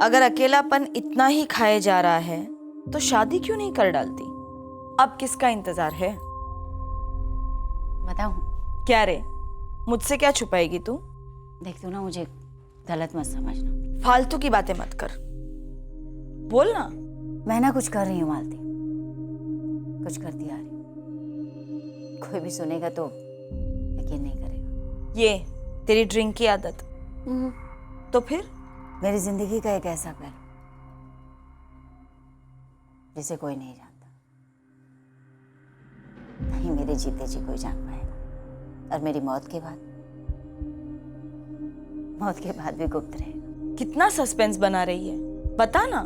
अगर अकेलापन इतना ही खाए जा रहा है तो शादी क्यों नहीं कर डालती? अब किसका इंतजार है? बताऊं? क्या रे, मुझसे क्या छुपाएगी तू? देख तू ना, मुझे गलत मत समझना। फालतू की बातें मत कर, बोल ना। मैं ना कुछ कर रही हूँ मालती, कुछ करती आ रही। कोई भी सुनेगा तो यकीन नहीं करेगा। ये तेरी ड्रिंक की आदत। तो फिर मेरी जिंदगी का एक ऐसा पहलू जिसे कोई नहीं जानता, नहीं मेरे जीते जी कोई जान पाएगा, और मेरी मौत के बाद भी गुप्त रहेगा। कितना सस्पेंस बना रही है, बता ना।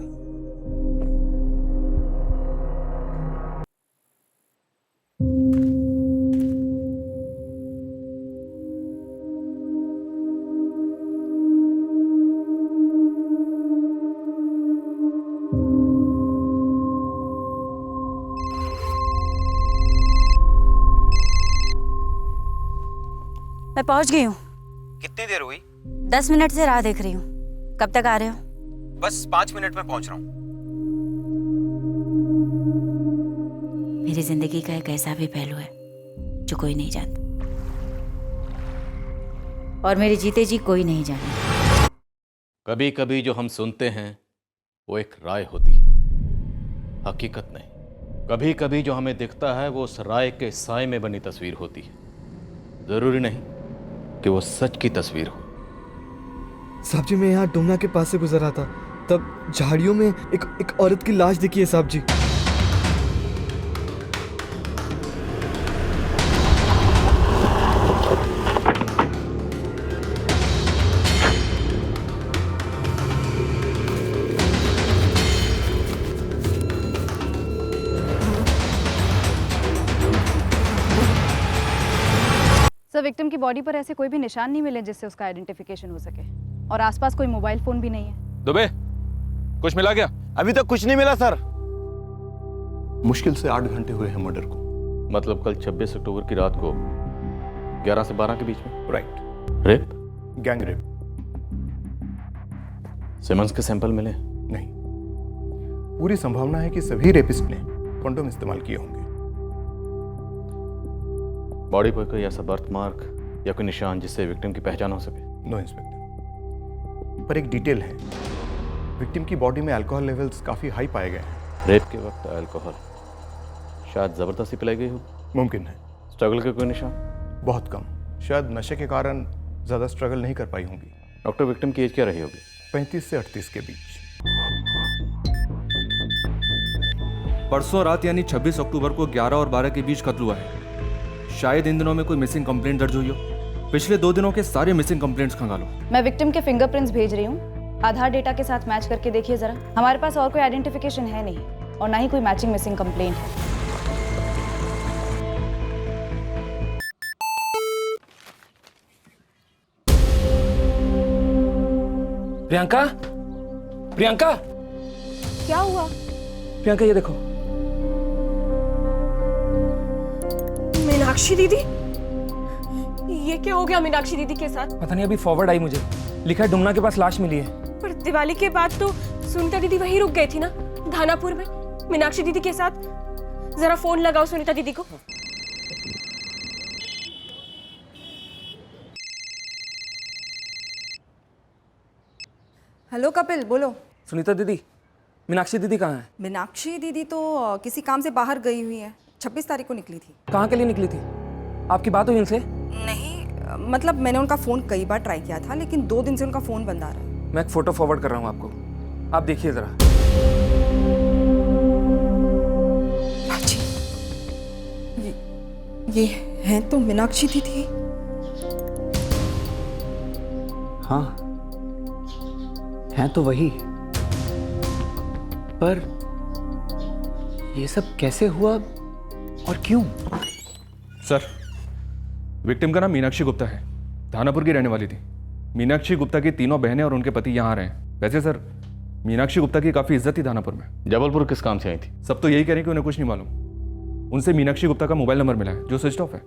मैं पहुंच गई हूँ। कितनी देर हुई? 10 मिनट से राह देख रही हूँ। कब तक आ रहे हो? बस 5 मिनट में पहुंच रहा हूँ। मेरी जिंदगी का एक ऐसा भी पहलू है जो कोई नहीं जानता, और मेरे जीते जी कोई नहीं जाने। कभी कभी जो हम सुनते हैं वो एक राय होती है, हकीकत नहीं। कभी कभी जो हमें दिखता है वो उस राय के साए में बनी तस्वीर होती है। जरूरी नहीं कि वो सच की तस्वीर हो। साहब जी, मैं यहाँ डुमना के पास से गुजर रहा था, तब झाड़ियों में एक औरत की लाश दिखी है साहब जी। सर, विक्टिम की बॉडी पर ऐसे कोई भी निशान नहीं मिले जिससे उसका आइडेंटिफिकेशन हो सके, और आसपास कोई मोबाइल फोन भी नहीं है। दुबे, कुछ मिला क्या? अभी तक कुछ नहीं मिला सर। मुश्किल से 8 घंटे हुए हैं मर्डर को। मतलब कल 26 अक्टूबर की रात को 11 से 12 के बीच में। Right. Rape? Gang rape. Semens के सैंपल मिले? नहीं, पूरी संभावना है कि सभी रेपिस्ट ने कंडोम इस्तेमाल किए होंगे। बॉडी पर कोई ऐसा बर्थ मार्क या कोई निशान जिससे विक्टिम की पहचान हो सके? नो इंस्पेक्टर, पर एक डिटेल है, विक्टिम की बॉडी में अल्कोहल लेवल्स काफी हाई पाए गए हैं। रेप के वक्त अल्कोहल शायद जबरदस्ती पिलाई गई हो। मुमकिन है। स्ट्रगल के कोई निशान? बहुत कम, शायद नशे के कारण ज्यादा स्ट्रगल नहीं कर पाई होंगी। डॉक्टर, विक्टिम की एज क्या रही होगी? 35 से 38 के बीच। परसों रात यानी 26 अक्टूबर को 11 और 12 के बीच कत्ल हुआ है। शायद इन दिनों में कोई मिसिंग कंप्लेंट दर्ज हुई हो। पिछले 2 दिनों के सारे मिसिंग कंप्लेंट्स खंगालो। मैं विक्टिम के फिंगरप्रिंट्स भेज रही हूँ, आधार डेटा के साथ मैच करके देखिए जरा। हमारे पास और कोई आइडेंटिफिकेशन है नहीं, और ना ही कोई मैचिंग मिसिंग कंप्लेंट है। प्रियंका, प्रियंका, क्या हुआ? प्रियंका ये देखो। मीनाक्षी दीदी, ये क्या हो गया मीनाक्षी दीदी के साथ? पता नहीं, अभी फॉरवर्ड आई मुझे, लिखा है डुमना के पास लाश मिली है। पर दिवाली के बाद तो सुनीता दीदी वहीं रुक गई थी ना, धानापुर में, मीनाक्षी दीदी के साथ। जरा फोन लगाओ सुनीता दीदी को। हेलो कपिल, बोलो। सुनीता दीदी, मीनाक्षी दीदी कहाँ है? मीनाक्षी दीदी तो किसी काम से बाहर गई हुई है, 26 तारीख को निकली थी। कहाँ के लिए निकली थी? आपकी बात हुई उनसे? नहीं, मतलब मैंने उनका फ़ोन कई बार ट्राई किया था, लेकिन 2 दिन से उनका फ़ोन बंद आ रहा है। मैं एक फ़ोटो फॉरवर्ड कर रहा हूँ आपको, आप देखिए ज़रा। बाजी, ये हैं तो मीनाक्षी दीदी। हाँ, हैं तो वही, पर ये सब कैसे हुआ और क्यों? सर, विक्टिम का नाम मीनाक्षी गुप्ता है, धानापुर की रहने वाली थी। मीनाक्षी गुप्ता की 3 बहनें और उनके पति यहाँ आ रहे हैं। वैसे सर, मीनाक्षी गुप्ता की काफी इज्जत थी धानापुर में। जबलपुर किस काम से आई थी? सब तो यही कह रहे हैं कि उन्हें कुछ नहीं मालूम। उनसे मीनाक्षी गुप्ता का मोबाइल नंबर मिला है जो स्विच ऑफ है।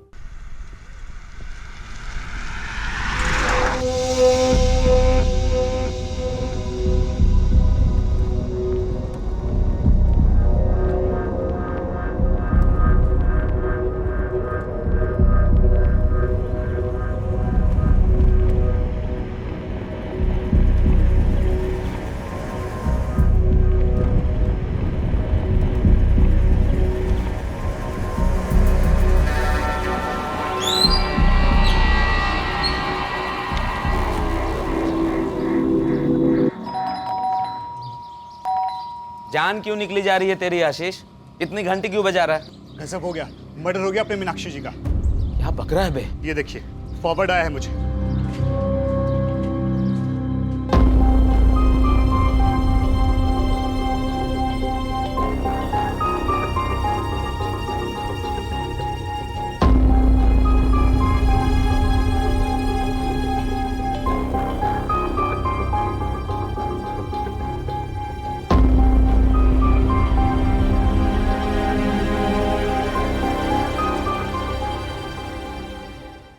जान क्यों निकली जा रही है तेरी आशीष? इतनी घंटी क्यों बजा रहा है? गजब हो गया, मर्डर हो गया अपने मीनाक्षी जी का। क्या बक रहा है बे? ये देखिए, फॉरवर्ड आया है मुझे।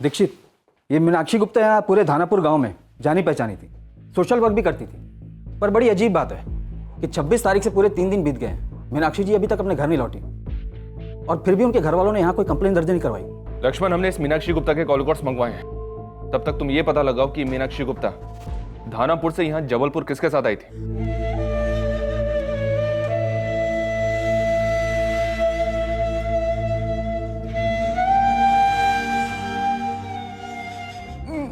दीक्षित, ये मीनाक्षी गुप्ता यहाँ पूरे धानापुर गांव में जानी पहचानी थी, सोशल वर्क भी करती थी। पर बड़ी अजीब बात है कि 26 तारीख से पूरे 3 दिन बीत गए हैं, मीनाक्षी जी अभी तक अपने घर नहीं लौटी और फिर भी उनके घर वालों ने यहाँ कोई कंप्लेन दर्ज नहीं करवाई। लक्ष्मण, हमने इस मीनाक्षी गुप्ता के कॉल रिकॉर्ड्स मंगवाए हैं। तब तक तुम ये पता लगाओ कि मीनाक्षी गुप्ता धानापुर से यहाँ जबलपुर किसके साथ आई थी।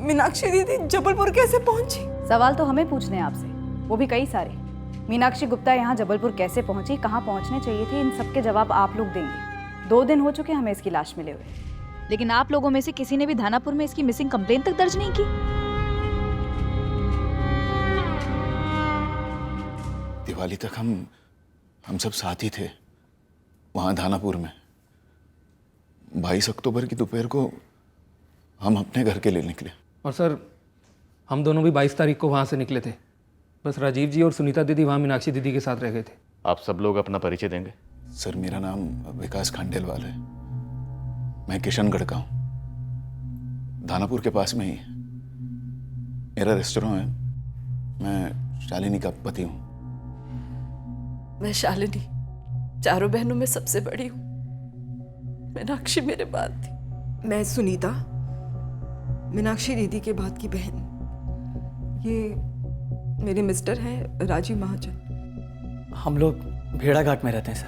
मीनाक्षी दीदी जबलपुर कैसे पहुंची? सवाल तो हमें पूछने हैं आपसे, वो भी कई सारे। मीनाक्षी गुप्ता यहाँ जबलपुर कैसे पहुंची, कहाँ पहुंचने चाहिए थे, इन सब के जवाब आप लोग देंगे। 2 दिन हो चुके हमें इसकी लाश मिले हुए, लेकिन आप लोगों में से किसी ने भी धानापुर में इसकी मिसिंग कंप्लेंट तक दर्ज नहीं की। दिवाली तक हम सब साथ ही थे वहाँ धानापुर में। 22 अक्टूबर की दोपहर को हम अपने घर के लिए निकले। और सर, हम दोनों भी 22 तारीख को वहाँ से निकले थे। बस राजीव जी और सुनीता दीदी वहाँ मीनाक्षी दीदी के साथ रह गए थे। आप सब लोग अपना परिचय देंगे? सर, मेरा नाम विकास खांडेलवाल है। मैं किशनगढ़ का हूँ, धानापुर के पास में ही है। मेरा रेस्टोरेंट है। मैं शालिनी का पति हूँ। मैं शालिनी, चारों बहनों में सबसे बड़ी हूँ। मीनाक्षी मेरे बाद थी। मैं सुनीता, मीनाक्षी दीदी के बाद की बहन। ये मेरे मिस्टर हैं राजीव महाजन। हम लोग भेड़ा घाट में रहते हैं सर।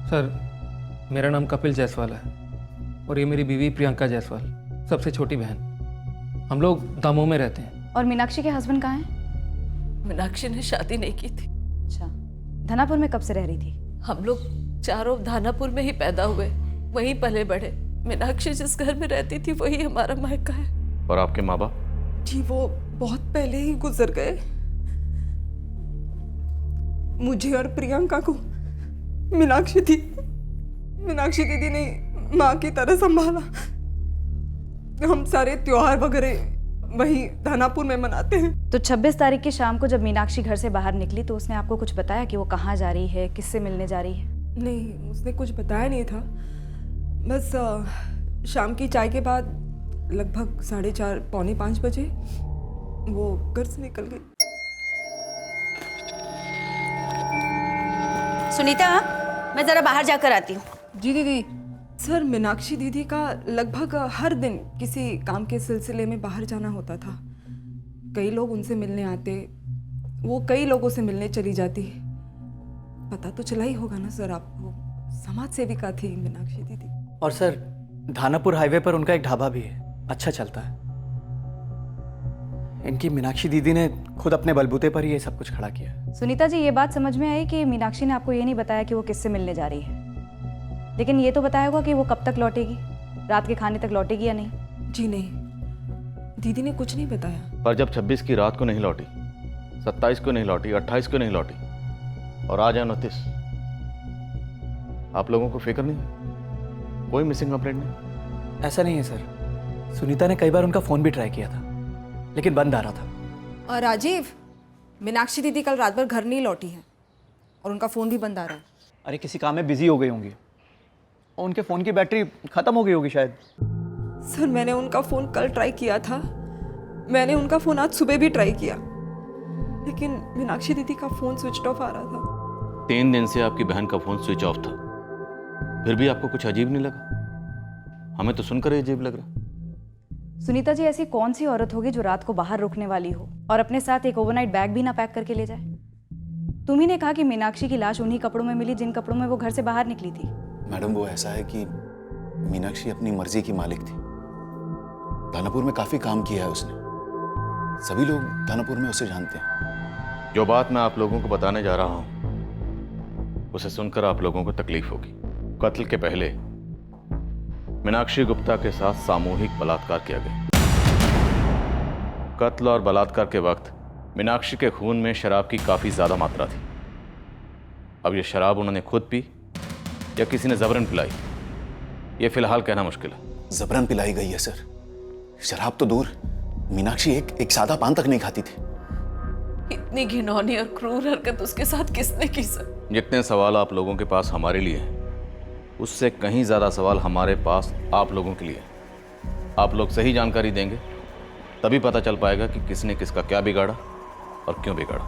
सर, मेरा नाम कपिल जायसवाल है और ये मेरी बीवी प्रियंका जायसवाल, सबसे छोटी बहन। हम लोग दामोह में रहते हैं। और मीनाक्षी के हस्बैंड कहाँ हैं? मीनाक्षी ने शादी नहीं की थी। अच्छा, धानापुर में कब से रह रही थी? हम लोग चारों धानापुर में ही पैदा हुए, वहीं पले बढ़े। मीनाक्षी जिस घर में रहती थी वही हमारा मायका है। और आपके माँ बाप? जी वो बहुत पहले ही गुजर गए। मुझे और प्रियंका को मीनाक्षी दीदी ने माँ की तरह संभाला। हम सारे त्योहार वगैरह वहीं धानापुर में मनाते हैं। तो 26 तारीख की शाम को जब मीनाक्षी घर से बाहर निकली तो उसने आपको कुछ बताया कि वो कहाँ जा रही है, किससे मिलने जा रही है? नहीं, उसने कुछ बताया नहीं था। बस शाम की चाय के बाद लगभग 4:30 पौने 5 बजे वो घर से निकल गई। सुनीता, मैं जरा बाहर जाकर आती हूँ। जी दीदी। सर, मीनाक्षी दीदी का लगभग हर दिन किसी काम के सिलसिले में बाहर जाना होता था। कई लोग उनसे मिलने आते, वो कई लोगों से मिलने चली जाती। पता तो चला ही होगा ना सर आपको, समाज सेविका थी मीनाक्षी दीदी। और सर, धानापुर हाईवे पर उनका एक ढाबा भी है, अच्छा चलता है। इनकी मीनाक्षी दीदी ने खुद अपने बलबूते पर ही ये सब कुछ खड़ा किया है। सुनीता जी, ये बात समझ में आई कि मीनाक्षी ने आपको ये नहीं बताया कि वो किससे मिलने जा रही है, लेकिन ये तो बताया होगा कि वो कब तक लौटेगी, रात के खाने तक लौटेगी या नहीं? जी नहीं, दीदी ने कुछ नहीं बताया। पर जब 26 की रात को नहीं लौटी, 27 को नहीं लौटी, 28 को नहीं लौटी और आज 29, आप लोगों को फिक्र नहीं है? कोई मिसिंग कंप्लेंट नहीं? ऐसा नहीं है सर, सुनीता ने कई बार उनका फ़ोन भी ट्राई किया था लेकिन बंद आ रहा था। और राजीव, मीनाक्षी दीदी कल रात भर घर नहीं लौटी है और उनका फ़ोन भी बंद आ रहा है। अरे किसी काम में बिजी हो गई होंगी और उनके फ़ोन की बैटरी ख़त्म हो गई होगी शायद। सर, मैंने उनका फ़ोन कल ट्राई किया था, मैंने उनका फ़ोन आज सुबह भी ट्राई किया, लेकिन मीनाक्षी दीदी का फ़ोन स्विच ऑफ आ रहा था। 3 दिन से आपकी बहन का फ़ोन स्विच ऑफ था, फिर भी आपको कुछ अजीब नहीं लगा? हमें तो सुनकर ही अजीब लग रहा। सुनीता जी, ऐसी कौन सी औरत होगी जो रात को बाहर रुकने वाली हो और अपने साथ एक ओवरनाइट बैग भी ना पैक करके ले जाए? तुम ही ने कहा कि मीनाक्षी की लाश उन्हीं कपड़ों में मिली जिन कपड़ों में वो घर से बाहर निकली थी। मैडम, वो ऐसा है कि मीनाक्षी अपनी मर्जी की मालिक थी। धानापुर में काफी काम किया है उसने, सभी लोग धानापुर में उसे जानते हैं। जो बात मैं आप लोगों को बताने जा रहा हूँ उसे सुनकर आप लोगों को तकलीफ होगी। कत्ल के पहले मीनाक्षी गुप्ता के साथ सामूहिक बलात्कार किया गया। कत्ल और बलात्कार के वक्त मीनाक्षी के खून में शराब की काफी ज्यादा मात्रा थी। अब ये शराब उन्होंने खुद पी या किसी ने जबरन पिलाई, ये फिलहाल कहना मुश्किल है। जबरन पिलाई गई है सर। शराब तो दूर, मीनाक्षी एक सादा पान तक नहीं खाती थी। इतनी घिनौनी और क्रूर हरकत उसके साथ किसने की सर? जितने सवाल आप लोगों के पास हमारे लिए हैं, उससे कहीं ज्यादा सवाल हमारे पास आप लोगों के लिए। आप लोग सही जानकारी देंगे तभी पता चल पाएगा कि किसने किसका क्या बिगाड़ा और क्यों बिगाड़ा।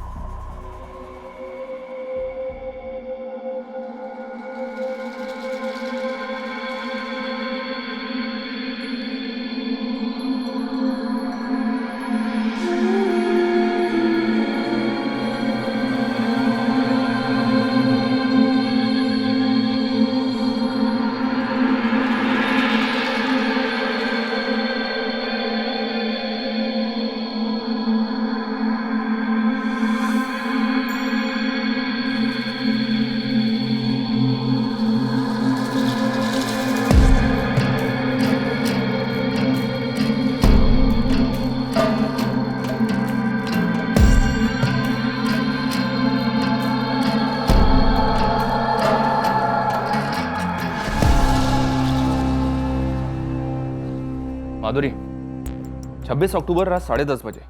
माधुरी, 26 अक्टूबर रात 10:30 बजे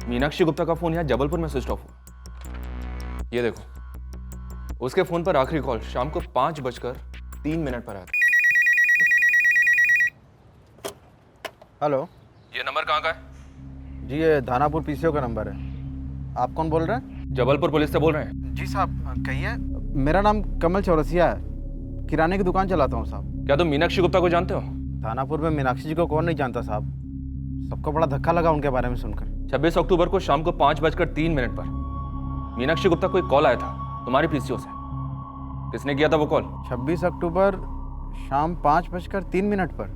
मीनाक्षी गुप्ता का फोन यहाँ जबलपुर में स्विच ऑफ हुआ। ये देखो, उसके फोन पर आखिरी कॉल शाम को 5:03 पर आया था। हेलो, ये नंबर कहाँ का है? जी ये धानापुर पीसीओ का नंबर है। आप कौन बोल रहे हैं? जबलपुर पुलिस से बोल रहे हैं। जी साहब, कहिए। मेरा नाम कमल चौरसिया है, किराने की दुकान चलाता हूँ साहब। क्या तुम मीनाक्षी गुप्ता को जानते हो? धानापुर में मीनाक्षी जी को कौन नहीं जानता साहब। सबको बड़ा धक्का लगा उनके बारे में सुनकर। 26 अक्टूबर को शाम को 5:03 पर मीनाक्षी गुप्ता को एक कॉल आया था तुम्हारे पीसीओ से। किसने किया था वो कॉल? 26 अक्टूबर शाम 5:03 पर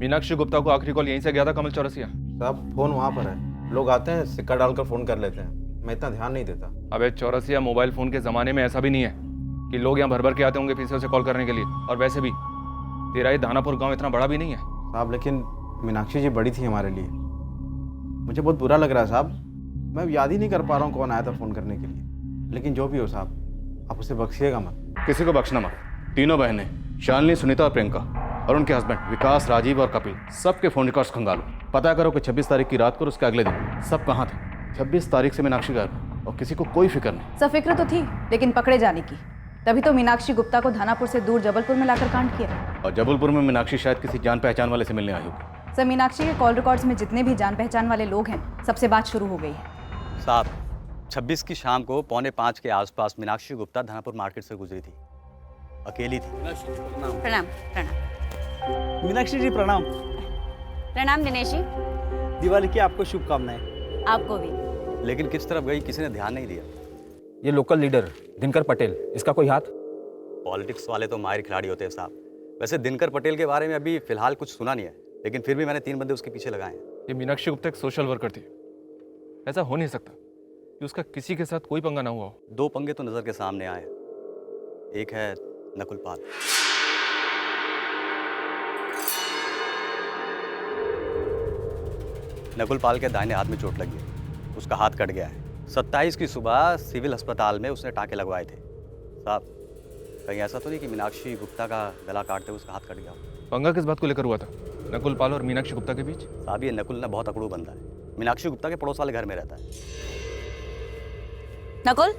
मीनाक्षी गुप्ता को आखिरी कॉल यहीं से गया था कमल चौरसिया? साहब फ़ोन वहाँ पर है, लोग आते हैं सिक्का डालकर फ़ोन कर लेते हैं, मैं इतना ध्यान नहीं देता। अबे चौरसिया, मोबाइल फ़ोन के ज़माने में ऐसा भी नहीं है कि लोग यहाँ भर भर के आते होंगे पीसीओ से कॉल करने के लिए। और वैसे भी तेरा ये धानापुर गांव इतना बड़ा भी नहीं है साहब। लेकिन मीनाक्षी जी बड़ी थी हमारे लिए, मुझे बहुत बुरा लग रहा है साहब। मैं याद ही नहीं कर पा रहा हूँ कौन आया था फ़ोन करने के लिए। लेकिन जो भी हो साहब, आप उसे बख्शिएगा मत। किसी को बख्शना मत। तीनों बहनें शालिनी, सुनीता और प्रियंका और उनके हस्बैंड विकास, राजीव और कपिल, सबके फ़ोन रिकॉर्ड्स खंगालो। पता करो कि 26 तारीख की रात को और उसके अगले दिन सब कहाँ थे। 26 तारीख से मीनाक्षी गायब और किसी को कोई फिक्र नहीं। सब फिक्र तो थी, लेकिन पकड़े जाने की। तभी तो मीनाक्षी गुप्ता को धानापुर से दूर जबलपुर में लाकर कांड किया। और जबलपुर में मीनाक्षी शायद किसी जान पहचान वाले से मिलने आई होगी। सर, मीनाक्षी के कॉल रिकॉर्ड्स में जितने भी जान पहचान वाले लोग हैं, सबसे बात शुरू हो गई है। साहब, 26 की शाम को 4:45 के आसपास मीनाक्षी गुप्ता धानापुर मार्केट से गुजरी थी, अकेली थी। प्रणाम प्रणाम। मीनाक्षी जी प्रणाम। प्रणाम दिनेश जी। दिवाली की आपको शुभकामनाएं। आपको भी। लेकिन किस तरफ गई किसी ने ध्यान नहीं दिया। ये लोकल लीडर दिनकर पटेल, इसका कोई हाथ? पॉलिटिक्स वाले तो माहिर खिलाड़ी होते हैं साहब। वैसे दिनकर पटेल के बारे में अभी फिलहाल कुछ सुना नहीं है, लेकिन फिर भी मैंने 3 बंदे उसके पीछे लगाए हैं। ये मीनाक्षी गुप्ता एक सोशल वर्कर थी। ऐसा हो नहीं सकता कि उसका किसी के साथ कोई पंगा ना हुआ हो। 2 पंगे तो नजर के सामने आए। एक है नकुल पाल। नकुल पाल के दाहिने हाथ में चोट लगी है, उसका हाथ कट गया है। 27 की सुबह सिविल अस्पताल में उसने टाँके लगवाए थे। साहब, कहीं ऐसा तो नहीं कि मीनाक्षी गुप्ता का गला काटते हुए उसका हाथ कट गया हो? पंगा किस बात को लेकर हुआ था नकुल पाल और मीनाक्षी गुप्ता के बीच? साहब, ये नकुल ना बहुत अकड़ू बंदा है। मीनाक्षी गुप्ता के पड़ोस वाले घर में रहता है। नकुल,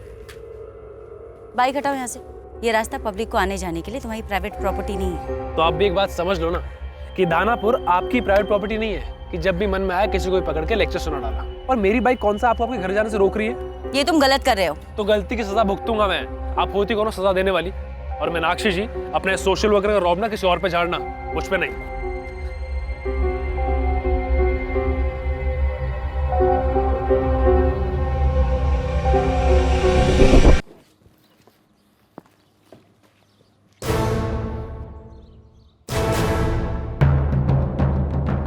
बाइक हटाओ यहाँ से। ये रास्ता पब्लिक को आने जाने के लिए, तुम्हारी प्राइवेट प्रॉपर्टी नहीं है। तो आप भी एक बात समझ लो ना कि दानापुर आपकी प्राइवेट प्रॉपर्टी नहीं है कि जब भी मन में आया किसी को भी पकड़ के लेक्चर सुना डाला। और मेरी बाइक कौन सा आपको आपके घर जाने से रोक रही है? ये तुम गलत कर रहे हो। तो गलती की सजा भुगतूंगा मैं। आप होती कौन सजा देने वाली? और मीनाक्षी जी, अपने सोशल वर्कर का रौब ना किसी और पे झाड़ना, मुझ पे नहीं।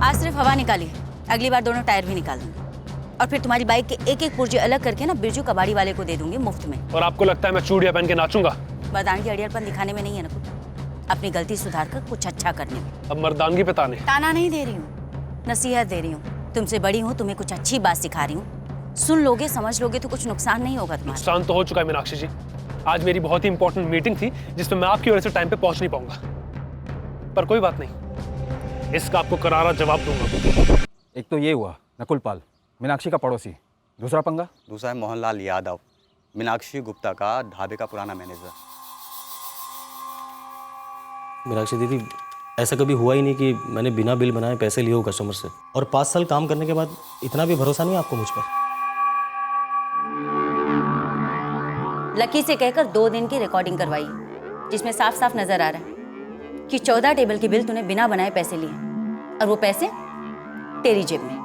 आज सिर्फ हवा निकाली, अगली बार दोनों टायर भी निकाल दूंगा। और फिर तुम्हारी बाइक के एक एक पुर्जे अलग करके ना बिरजू कबाड़ी वाले को दे दूंगी मुफ्त में। और आपको लगता है मैं चूड़िया पहन के नाचूंगा? मर्दानगी अड़ियलपन दिखाने में नहीं है नकुल, अपनी गलती सुधार कर कुछ अच्छा करने में। अब मर्दानगी पे ताने? ताना नहीं दे रही हूँ, नसीहत दे रही हूँ। तुमसे बड़ी हूँ, तुम्हें कुछ अच्छी बात सिखा रही हूँ। सुन लोगे, समझ लोगे तो कुछ नुकसान नहीं होगा तुम्हारा। नुकसान तो हो चुका है मीनाक्षी जी। आज मेरी बहुत ही इंपॉर्टेंट मीटिंग थी जिसमें मैं आपकी वजह से टाइम पे पहुंच नहीं पाऊंगा, पर कोई बात नहीं, इसका आपको करारा जवाब दूंगा। एक तो ये हुआ नकुल पाल, मीनाक्षी का पड़ोसी। दूसरा पंगा? दूसरा है मोहनलाल यादव, मीनाक्षी गुप्ता का ढाबे का पुराना मैनेजर। मीनाक्षी दीदी, ऐसा कभी हुआ ही नहीं कि मैंने बिना बिल बनाए पैसे लिए हो कस्टमर से, और 5 साल काम करने के बाद इतना भी भरोसा नहीं आपको मुझ पर। लकी से कहकर 2 दिन की रिकॉर्डिंग करवाई, जिसमें साफ साफ नजर आ रहा है कि 14 टेबल के बिल तूने बिना बनाए पैसे लिए, और वो पैसे तेरी जेब में।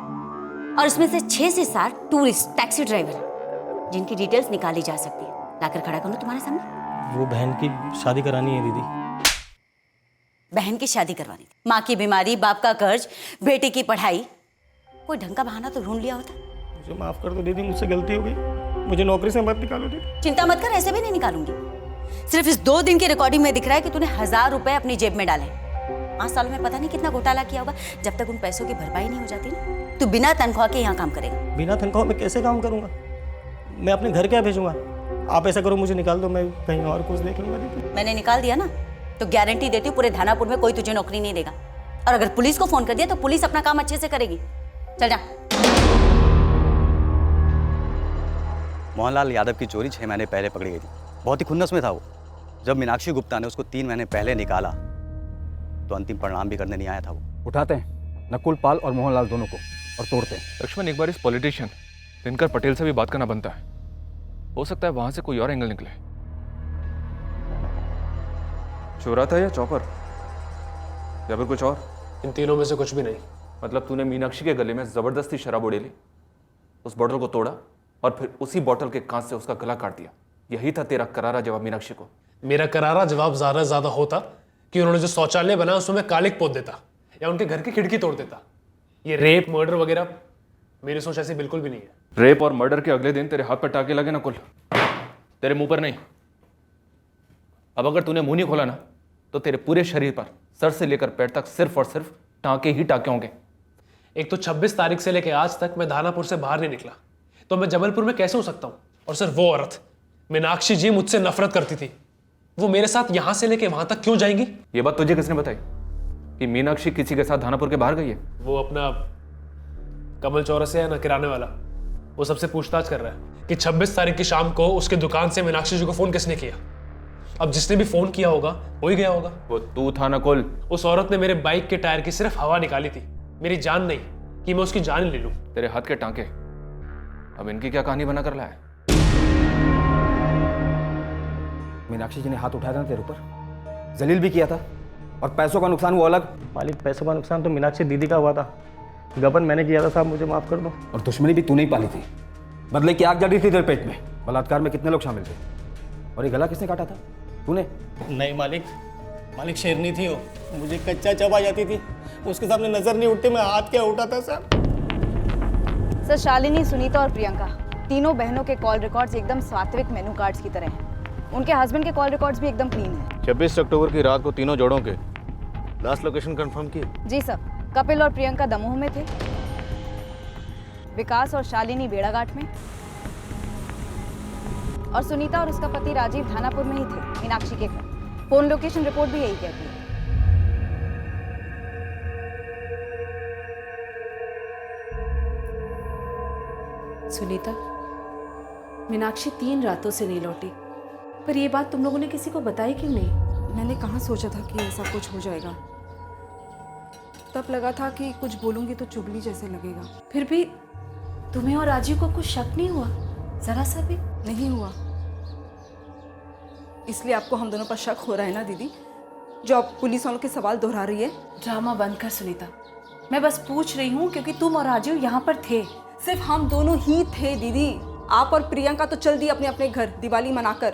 और उसमें से 6 से 7 टूरिस्ट टैक्सी ड्राइवर जिनकी डिटेल्स निकाली जा सकती है, लाकर खड़ा करूँ तुम्हारे सामने। वो बहन की शादी करानी है दीदी। बहन की शादी करवानी थी, माँ की बीमारी, बाप का कर्ज, बेटे की पढ़ाई, कोई ढंग का बहाना तो ढूंढ लिया होता। मुझे माफ कर दो दीदी, मुझसे गलती हो गई, मुझे नौकरी से मत निकालो दीदी। चिंता मत कर, ऐसे भी नहीं निकालूंगी। सिर्फ इस 2 दिन की रिकॉर्डिंग में दिख रहा है कि तूने 1000 रुपए अपनी जेब में डाले। 5 सालों में पता नहीं कितना घोटाला किया होगा। जब तक उन पैसों की भरपाई नहीं हो जाती ना, तू बिना तनख्वाह के यहाँ काम करेगा। बिना तनख्वाह में कैसे काम करूंगा? मैं अपने घर क्या भेजूंगा? आप ऐसा करो, मुझे निकाल दो, मैं कहीं और कुछ देख लूंगा दीदी। मैंने निकाल दिया ना, तो गारंटी देती हूँ पूरे धानापुर में कोई तुझे नौकरी नहीं देगा। और अगर पुलिस को फोन कर दिया तो पुलिस अपना काम अच्छे से करेगी। चल जा। मोहनलाल यादव की चोरी 6 महीने पहले पकड़ी गई थी। बहुत ही खुन्नस में था वो। जब मीनाक्षी गुप्ता ने उसको 3 महीने पहले निकाला तो अंतिम परिणाम भी करने नहीं आया था वो। उठाते हैं नकुल पाल और मोहनलाल दोनों को और तोड़ते हैं। लक्ष्मण, एक बार इस पॉलिटिशियन दिनकर पटेल से भी बात करना बनता है। हो सकता है वहां से कोई और एंगल निकले। चोरा था या चौपर, या फिर कुछ और? इन तीनों में से कुछ भी नहीं। मतलब तूने मीनाक्षी के गले में जबरदस्ती शराब उड़ेली, उस बॉटल को तोड़ा और फिर उसी बॉटल के कांच से उसका गला काट दिया। यही था तेरा करारा जवाब मीनाक्षी को? मेरा करारा जवाब ज्यादा होता कि उन्होंने जो शौचालय बनाया उसमें मैं कालिक पोत देता या उनके घर की खिड़की तोड़ देता। ये रेप मर्डर वगैरह मेरी सोच ऐसी बिल्कुल भी नहीं है। रेप और मर्डर के अगले दिन तेरे हाथ पर टाके लगे ना कुल, तेरे मुंह पर नहीं। अब अगर तूने मुंह नहीं खोला ना तो तेरे पूरे शरीर पर सर से लेकर पैर तक सिर्फ और सिर्फ टाके ही टाके होंगे। एक तो 26 तारीख से लेकर आज तक मैं धानापुर से बाहर नहीं निकला, तो मैं जबलपुर में कैसे हो सकता हूँ? और सिर्फ वो औरत मीनाक्षी जी मुझसे नफरत करती थी, वो मेरे साथ यहां से लेके वहां तक क्यों जाएंगी? ये बात तुझे किसने बताई कि मीनाक्षी किसी के साथ धानापुर के बाहर गई है? वो अपना कमल चौरसिया है ना, किराने वाला, वो सबसे पूछताछ कर रहा है कि 26 तारीख की शाम को उसके दुकान से मीनाक्षी जी को फोन किसने किया। अब जिसने भी फोन किया होगा वो ही गया होगा। वो तू था ना कुल? उस औरत ने मेरे बाइक के टायर की सिर्फ हवा निकाली थी, मेरी जान नहीं कि मैं उसकी जान ले लूं। तेरे हाथ के टांके अब इनकी क्या कहानी बना कर लाया है? मीनाक्षी जी ने हाथ उठाया था ना तेरे ऊपर, जलील भी किया था, और पैसों का नुकसान वो अलग। मालिक, पैसों का नुकसान तो मीनाक्षी दीदी का हुआ था, गबन मैंने किया था साहब, मुझे माफ कर दो। और दुश्मनी भी तूने ही पाली थी, बदले की आग जल रही थी तेरे पेट में। बलात्कार में कितने लोग शामिल थे? और ये गला किसने काटा था? तूने? नहीं मालिक शेरनी थी वो, मुझे कच्चा चबा जाती थी, उसके सामने नजर नहीं उठती, मैं हाथ क्या उठाता सर। सर, शालिनी, सुनीता और प्रियंका तीनों बहनों के कॉल रिकॉर्ड्स एकदम सात्विक मेनू कार्ड्स की तरह हैं। उनके हस्बैंड के कॉल रिकॉर्ड्स भी एकदम क्लीन हैं। 26 अक्टूबर की रात को तीनों जोड़ों के लास्ट लोकेशन कंफर्म किए? जी सर, कपिल और प्रियंका दमोह में थे, विकास और शालिनी बेड़ाघाट में, और सुनीता और उसका पति राजीव धानापुर में ही थे, मीनाक्षी के घर। फोन लोकेशन रिपोर्ट भी यही कहती है। सुनीता, मीनाक्षी 3 रातों से नहीं लौटी, पर ये बात तुम लोगों ने किसी को बताई क्यों नहीं? मैंने कहाँ सोचा था कि ऐसा कुछ हो जाएगा। तब लगा था कि कुछ बोलूंगी तो चुगली जैसे लगेगा। फिर भी तुम्हें और राजीव को कुछ शक नहीं हुआ? जरा सा भी नहीं हुआ। इसलिए आपको हम दोनों पर शक हो रहा है ना दीदी, जो आप पुलिस वालों के सवाल दोहरा रही है? ड्रामा बंद कर सुनीता, मैं बस पूछ रही हूँ क्योंकि तुम और राजीव यहाँ पर थे। सिर्फ हम दोनों ही थे दीदी। आप और प्रियंका तो चल दी अपने अपने घर दिवाली मनाकर।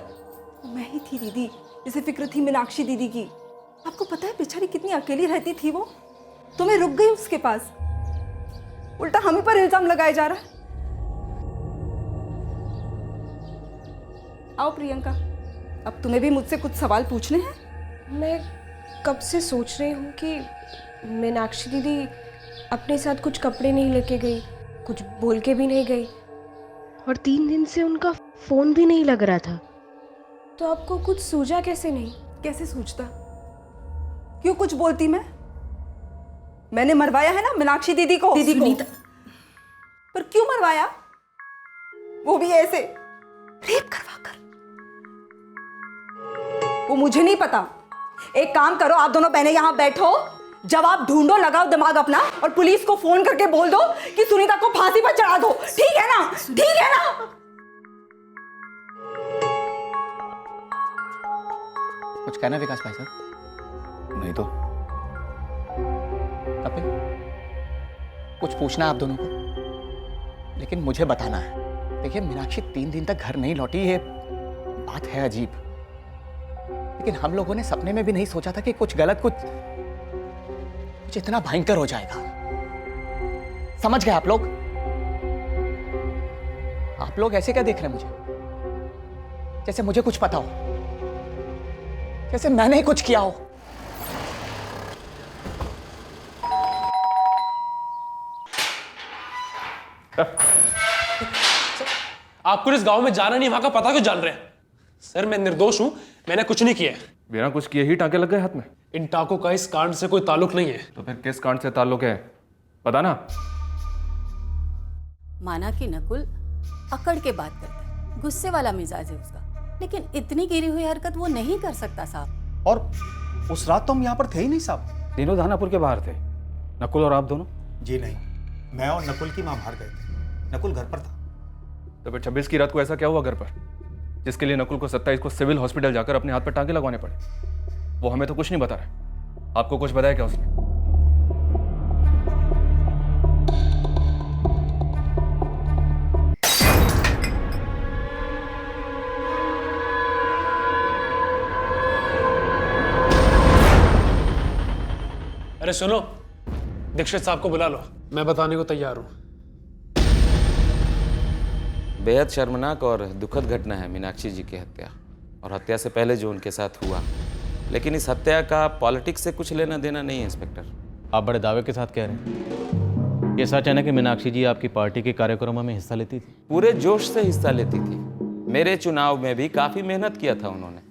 मैं ही थी दीदी जिसे फिक्र थी मीनाक्षी दीदी की। आपको पता है बेचारी कितनी अकेली रहती थी वो, तो मैं रुक गई उसके पास। उल्टा हम ही पर इल्जाम लगाया जा रहा है। आओ प्रियंका, अब तुम्हें भी मुझसे कुछ सवाल पूछने हैं। मैं कब से सोच रही हूँ कि मीनाक्षी दीदी अपने साथ कुछ कपड़े नहीं लेके गई, कुछ बोल के भी नहीं गई, और 3 दिन से उनका फोन भी नहीं लग रहा था। तो आपको कुछ सूझा कैसे नहीं? कैसे सूझता? क्यों कुछ बोलती मैंने मरवाया है ना मीनाक्षी दीदी को। पर क्यों मरवाया? वो भी ऐसे रेप करवा कर। वो मुझे नहीं पता। एक काम करो, आप दोनों बहनें यहां बैठो, जवाब ढूंढो, लगाओ दिमाग अपना, और पुलिस को फोन करके बोल दो कि सुनीता को फांसी पर चढ़ा दो। ठीक है ना? ठीक है ना? कुछ कहना है विकास भाई साहब? नहीं तो कपिल, कुछ पूछना है आप दोनों को, लेकिन मुझे बताना है। देखिए, मीनाक्षी 3 दिन तक घर नहीं लौटी, ये बात है अजीब, लेकिन हम लोगों ने सपने में भी नहीं सोचा था कि कुछ गलत, कुछ इतना भयंकर हो जाएगा। समझ गए आप लोग? आप लोग ऐसे क्या देख रहे हैं मुझे, जैसे मुझे कुछ पता हो, जैसे मैंने ही कुछ किया हो। आपको इस गांव में जाना नहीं, वहां का पता क्यों जान रहे हैं? सर, मैं निर्दोष हूं, मैंने कुछ नहीं किया है। बिना कुछ किए ही टांके लग गए हाथ में? इन टांकों का इस कांड से कोई ताल्लुक नहीं है। तो फिर किस कांड से ताल्लुक है, पता ना? माना कि नकुल अकड़ के बात करता है, गुस्से वाला मिजाज है उसका, लेकिन इतनी गिरी हुई हरकत वो नहीं कर सकता साहब। और उस रात तो हम यहाँ पर थे ही नहीं साहब, तीनों धानापुर के बाहर थे। नकुल और आप दोनों? जी नहीं, मैं और नकुल की माँ बाहर गए थे, नकुल घर पर था। तो फिर 26 की रात को ऐसा क्या हुआ घर पर, जिसके लिए नकुल को 27 को सिविल हॉस्पिटल जाकर अपने हाथ पर टांके लगवाने पड़े? वो हमें तो कुछ नहीं बता रहा। आपको कुछ बताया क्या उसने? अरे सुनो, दीक्षित साहब को बुला लो, मैं बताने को तैयार हूं। बेहद शर्मनाक और दुखद घटना है मीनाक्षी जी की हत्या, और हत्या से पहले जो उनके साथ हुआ, लेकिन इस हत्या का पॉलिटिक्स से कुछ लेना देना नहीं है इंस्पेक्टर। आप बड़े दावे के साथ कह रहे हैं? ये सच है ना कि मीनाक्षी जी आपकी पार्टी के कार्यक्रमों में हिस्सा लेती थी? पूरे जोश से हिस्सा लेती थी। मेरे चुनाव में भी काफी मेहनत किया था उन्होंने।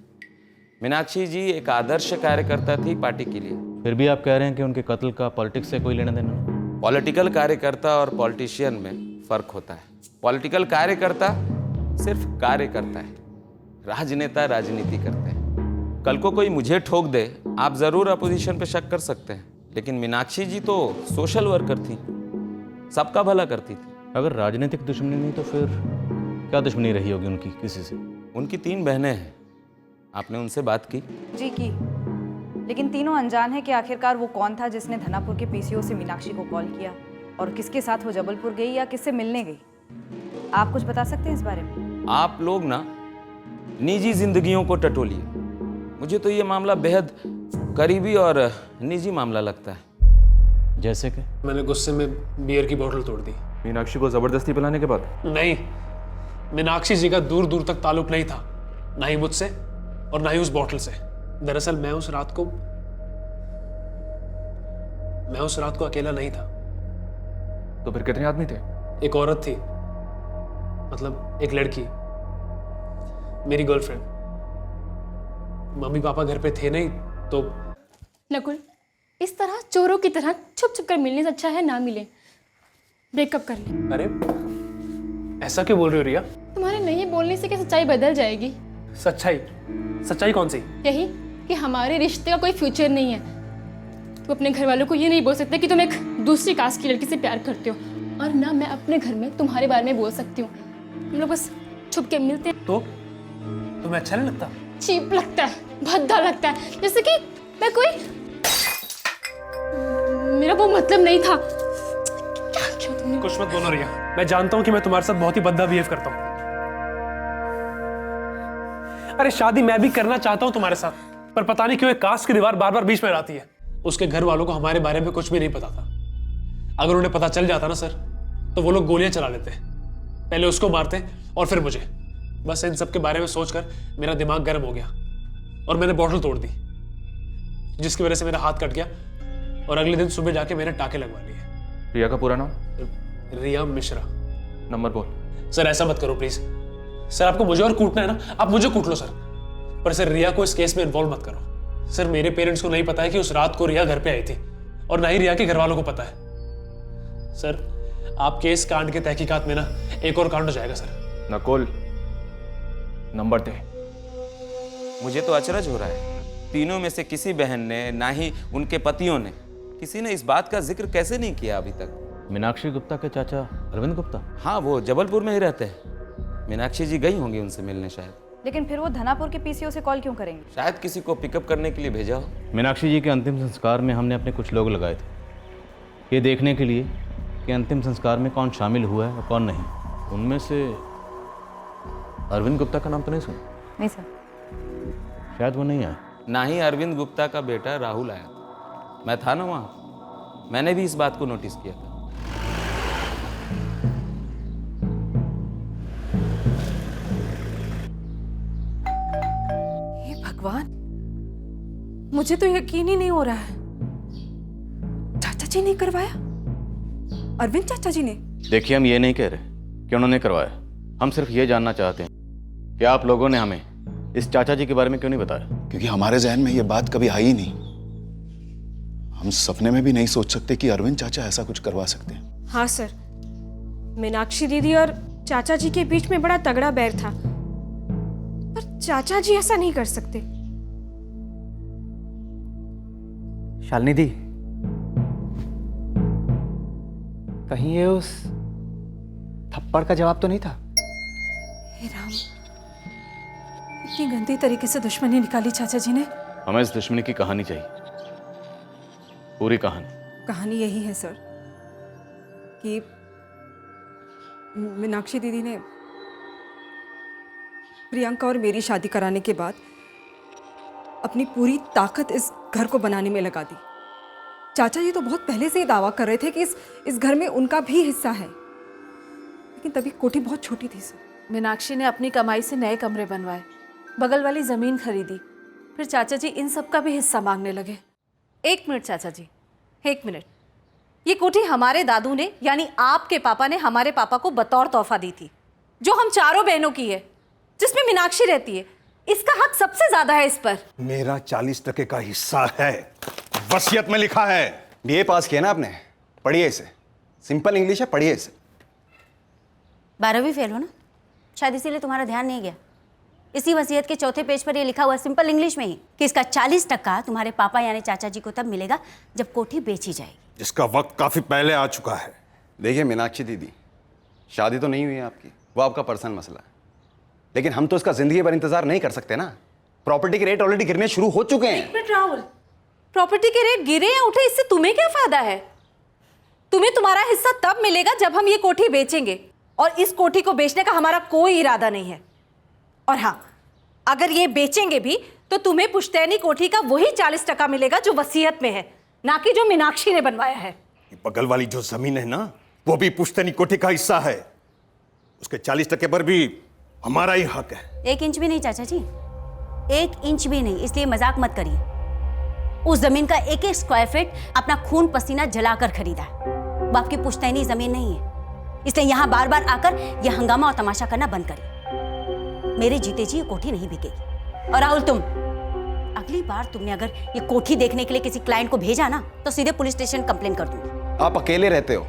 मीनाक्षी जी एक आदर्श कार्यकर्ता थी पार्टी के लिए। फिर भी आप कह रहे हैं कि उनके कत्ल का पॉलिटिक्स से कोई लेना देना नहीं? पॉलिटिकल कार्यकर्ता और पॉलिटिशियन में फर्क होता है। पॉलिटिकल कार्यकर्ता सिर्फ कार्य करता है, राजनेता राजनीति करते हैं। कल को कोई मुझे ठोक दे, आप जरूर अपोजिशन पे शक कर सकते हैं, लेकिन मीनाक्षी जी तो सोशल वर्कर थी, सबका भला करती थी। अगर राजनीतिक दुश्मनी नहीं तो फिर क्या दुश्मनी रही होगी उनकी किसी से? उनकी 3 बहनें हैं, आपने उनसे बात की? जी की, लेकिन तीनों अनजान है कि आखिरकार वो कौन था जिसने धनापुर के पीसीओ से मीनाक्षी को कॉल किया, और किसके साथ वो जबलपुर गई या किससे मिलने गई। आप कुछ बता सकते हैं इस बारे में? आप लोग ना निजी जिंदगियों को टटोलिए। मुझे तो ये मामला बेहद करीबी और निजी मामला लगता है। जैसे कि? मैंने गुस्से में बियर की बोतल तोड़ दी। मीनाक्षी को जबरदस्ती पिलाने के बाद? नहीं, मीनाक्षी जी का दूर दूर तक ताल्लुक नहीं था, ना ही मुझसे और ना ही उस बोतल से। दरअसल मैं उस रात को अकेला नहीं था। तो फिर कितने आदमी थे? एक औरत थी, मतलब एक लड़की, मेरी गर्लफ्रेंड। मम्मी पापा घर पे थे नहीं तो। नकुल, इस तरह चोरों की तरह छुप छुप कर मिलने से अच्छा है ना मिले, ब्रेकअप कर ले। अरे ऐसा क्यों बोल रही हो रिया? तुम्हारे नहीं बोलने से क्या सच्चाई बदल जाएगी? सच्चाई कौन सी? यही कि हमारे रिश्ते का कोई फ्यूचर नहीं है। तुम अपने घर वालों को ये नहीं बोल सकते कि तुम एक दूसरी कास्ट की लड़की से प्यार करते हो, और ना मैं अपने घर में तुम्हारे बारे में बोल सकती हूँ। हम लोग बस छुप के मिलते हैं। तो तुम्हें अच्छा नहीं लगता? चीप लगता है, भद्दा लगता है, जैसे कि मैं कोई, मेरा वो मतलब नहीं था। कुछ मत बोलो रिया, मैं जानता हूँ कि मैं तुम्हारे साथ बहुत ही भद्दा बिहेव करता हूँ। अरे शादी मैं भी करना चाहता हूँ तुम्हारे साथ, पर पता नहीं क्यों एक कास्ट की दीवार बार बार बीच में आती है। उसके घर वालों को हमारे बारे में कुछ भी नहीं पता था। अगर उन्हें पता चल जाता ना सर, तो वो लोग गोलियां चला लेते, पहले उसको मारते और फिर मुझे। बस इन सब के बारे में सोचकर मेरा दिमाग गर्म हो गया और मैंने बॉटल तोड़ दी, जिसकी वजह से मेरा हाथ कट गया और अगले दिन सुबह जाके मैंने टाके लगवा लिए। रिया का पूरा नाम? रिया मिश्रा। नंबर बोल। सर ऐसा मत करो प्लीज। सर आपको मुझे और कूटना है ना, आप मुझे कूट लो सर, पर सर रिया को इस केस में इन्वॉल्व मत करो। सर मेरे पेरेंट्स को नहीं पता है कि उस रात को रिया घर पे आई थी, और ना ही रिया के घर वालों को पता है। सर आपके इस कांड के तहकीकात में ना एक और कांड हो जाएगा सर। नकुल, नंबर दे। मुझे तो अचरज हो रहा है, तीनों में से किसी बहन ने, ना ही उनके पतियों ने, किसी ने इस बात का जिक्र कैसे नहीं किया अभी तक। मीनाक्षी गुप्ता के चाचा अरविंद गुप्ता? हाँ, वो जबलपुर में ही रहते हैं। मीनाक्षी जी गई होंगी उनसे मिलने शायद। लेकिन फिर वो धनापुर के पीसीओ से कॉल क्यों करेंगे? शायद किसी को पिकअप करने के लिए भेजा हो। मीनाक्षी जी के अंतिम संस्कार में हमने अपने कुछ लोग लगाए थे, ये देखने के लिए कि अंतिम संस्कार में कौन शामिल हुआ है और कौन नहीं। उनमें से अरविंद गुप्ता का नाम तो नहीं सुना? नहीं सर। शायद वो नहीं आया। ना ही अरविंद गुप्ता का बेटा राहुल आया। मैं था ना वहाँ, मैंने भी इस बात को नोटिस किया था। भगवान, मुझे तो यकीन ही नहीं हो रहा है। चाचा जी ने करवाया? अरविंद चाचा जी ने? देखिए, हम ये नहीं कह रहे कि उन्होंने करवाया, हम सिर्फ ये जानना चाहते हैं कि आप लोगों ने हमें इस चाचा जी के बारे में क्यों नहीं बताया? क्योंकि हमारे जहन में ये बात कभी आई ही नहीं। हम सपने में भी नहीं सोच सकते कि अरविंद चाचा ऐसा कुछ करवा सकते हैं। हाँ सर, मीनाक्षी दीदी और चाचा जी के बीच में बड़ा तगड़ा बैर था, पर चाचा जी ऐसा नहीं कर सकते। शालिनी दी, कहीं ये उस थप्पड़ का जवाब तो नहीं था? हे राम, इतनी गंदी तरीके से दुश्मनी निकाली चाचा जी ने। हमें इस दुश्मनी की कहानी चाहिए, पूरी कहानी। कहानी यही है सर कि मीनाक्षी दीदी ने प्रियंका और मेरी शादी कराने के बाद अपनी पूरी ताकत इस घर को बनाने में लगा दी। चाचा जी तो बहुत पहले से ही दावा कर रहे थे कि इस घर में उनका भी हिस्सा है, लेकिन तभी कोठी बहुत छोटी थी सर। मीनाक्षी ने अपनी कमाई से नए कमरे बनवाए, बगल वाली जमीन खरीदी, फिर चाचा जी इन सब का भी हिस्सा मांगने लगे। एक मिनट चाचा जी, एक मिनट। ये कोठी हमारे दादू ने यानी आपके पापा ने हमारे पापा को बतौर तोहफा दी थी, जो हम चारों बहनों की है, जिसमें मीनाक्षी रहती है। इसका हक सबसे ज्यादा है इस पर। मेरा 40% का हिस्सा है, वसीयत में लिखा है। बीए पास किया ना आपने, पढ़िए इसे, सिंपल इंग्लिश है, पढ़िए इसे। 12वीं फेल हो ना, शायद इसीलिए तुम्हारा ध्यान नहीं गया। इसी वसीयत के चौथे पेज पर ये लिखा हुआ सिंपल इंग्लिश में ही कि इसका 40% तुम्हारे पापा यानी चाचा जी को तब मिलेगा जब कोठी बेची जाएगी, जिसका वक्त काफी पहले आ चुका है। देखिए मीनाक्षी दीदी, शादी तो नहीं हुई है आपकी, वो आपका पर्सनल मसला है, लेकिन हम तो इसका जिंदगी भर इंतजार नहीं कर सकते ना। प्रॉपर्टी के रेट ऑलरेडी गिरने शुरू हो चुके हैं। मिनट राहुल, प्रॉपर्टी के रेट गिरे या उठे इससे तुम्हें क्या फायदा है? तुम्हें तुम्हारा हिस्सा तब मिलेगा जब हम ये कोठी बेचेंगे, और इस कोठी को बेचने का हमारा कोई इरादा नहीं है। और हाँ, अगर ये बेचेंगे भी तो तुम्हें पुश्तैनी कोठी का वही 40% मिलेगा जो वसीयत में है, ना कि जो मीनाक्षी ने बनवाया है। बगल वाली जो जमीन है ना, वो भी पुश्तैनी कोठी का हिस्सा है। उसके 40% पर भी हमारा ही हक है। 1 इंच भी नहीं चाचा जी, 1 इंच भी नहीं। इसलिए मजाक मत करिए। उस जमीन का 1-1 स्क्वायर फीट अपना खून पसीना जलाकर खरीदा है। बाप की पुश्तैनी जमीन नहीं है, इसलिए यहाँ बार बार आकर यह हंगामा और तमाशा करना बंद करिए। मेरे जीते जी ये कोठी नहीं बिकेगी। और राहुल, तुम अगली बार तुमने अगर ये कोठी देखने के लिए किसी क्लाइंट को भेजा ना, तो सीधे पुलिस स्टेशन कंप्लेन कर दूंगी। आप अकेले रहते हो,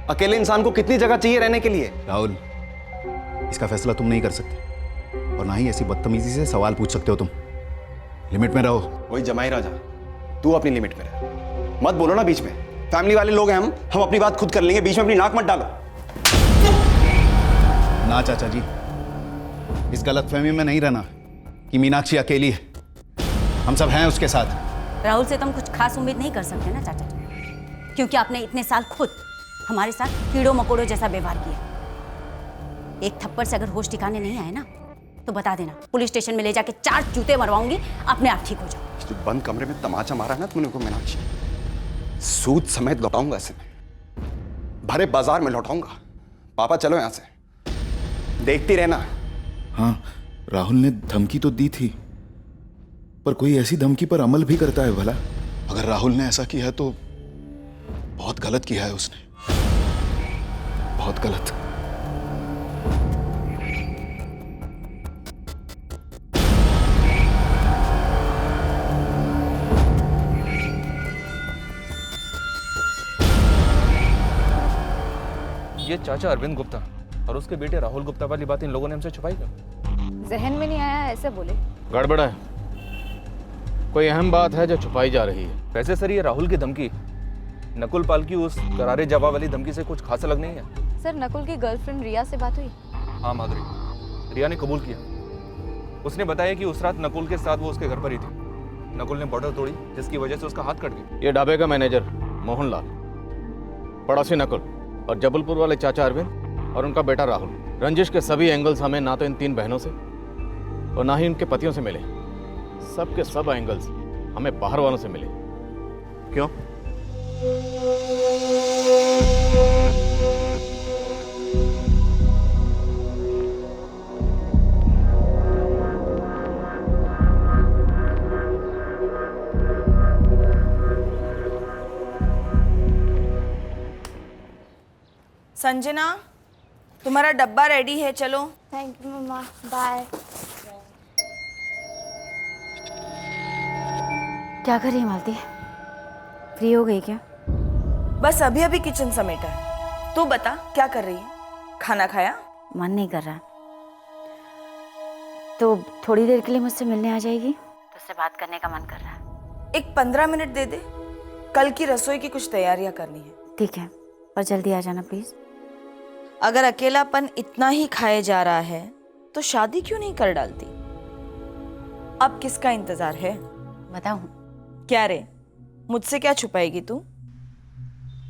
अकेले इंसान को कितनी जगह चाहिए रहने के लिए? राहुल, इसका फैसला तुम नहीं कर सकते, और ना ही ऐसी बदतमीजी से सवाल पूछ सकते हो तुम। लिमिट में रहो। वही जमाई राजा, तू अपनी लिमिट में रह, मत बोलो ना बीच में। फैमिली वाले लोग हैं हम अपनी बात खुद कर लेंगे, बीच में अपनी नाक मत डालो। ना चाचा जी, इस गलतफहमी में नहीं रहना कि मीनाक्षी अकेली है, हम सब हैं उसके साथ। राहुल से तुम कुछ खास उम्मीद नहीं कर सकते ना चाचा जी, क्योंकि आपने इतने साल खुद हमारे साथ कीड़ों मकोड़ों जैसा व्यवहार किया। एक थप्पड़ से अगर होश ठिकाने नहीं आए ना, तो बता देना, पुलिस स्टेशन में ले जाके 4 जूते मरवाऊंगी, अपने आप ठीक हो जाओ। जो बंद कमरे में तमाचा मारा है ना तुमने को मीनाक्षी, सूद समेत लौटाऊंगा इसे, भरे बाजार में लौटाऊंगा। पापा चलो यहां से, देखती रहना हाँ, राहुल ने धमकी तो दी थी, पर कोई ऐसी धमकी पर अमल भी करता है भला? अगर राहुल ने ऐसा किया तो बहुत गलत किया है उसने, बहुत गलत। ये चाचा अरविंद गुप्ता और उसके बेटे राहुल गुप्ता वाली बात इन लोगों ने हमसे छुपाई क्यों? जहन में नहीं आया ऐसे बोले। गड़बड़ है, कोई अहम बात है जो छुपाई जा रही है। वैसे सर, ये राहुल की धमकी नकुल पाल की उस करारे जवाब वाली धमकी से कुछ खास अलग नहीं है। सर, नकुल की गर्लफ्रेंड रिया से बात हुई? हाँ माधुरी, रिया ने कबूल किया। उसने बताया कि उस रात नकुल के साथ वो उसके घर पर ही थी। नकुल ने बॉर्डर तोड़ी, जिसकी वजह से उसका हाथ कट गया। ये ढाबे का मैनेजर मोहनलाल, पड़ोसी नकुल और जबलपुर वाले चाचा अरविंद और उनका बेटा राहुल। रंजिश के सभी एंगल्स हमें ना तो इन 3 बहनों से और ना ही उनके पतियों से मिले। सब के सब एंगल्स हमें बाहर वालों से मिले। क्यों? संजना, तुम्हारा डब्बा रेडी है, चलो। थैंक यू मम्मा, बाय। क्या कर रही है मालती? फ्री हो गई क्या? बस अभी अभी किचन समेटा है। तू बता क्या कर रही है? खाना खाया? मन नहीं कर रहा, तो थोड़ी देर के लिए मुझसे मिलने आ जाएगी? तुझसे बात करने का मन कर रहा है। एक 15 मिनट दे दे, कल की रसोई की कुछ तैयारियां करनी है। ठीक है, पर जल्दी आ जाना प्लीज। अगर अकेलापन इतना ही खाए जा रहा है तो शादी क्यों नहीं कर डालती? अब किसका इंतजार है? बताऊं? क्या रे, मुझसे क्या छुपाएगी तू?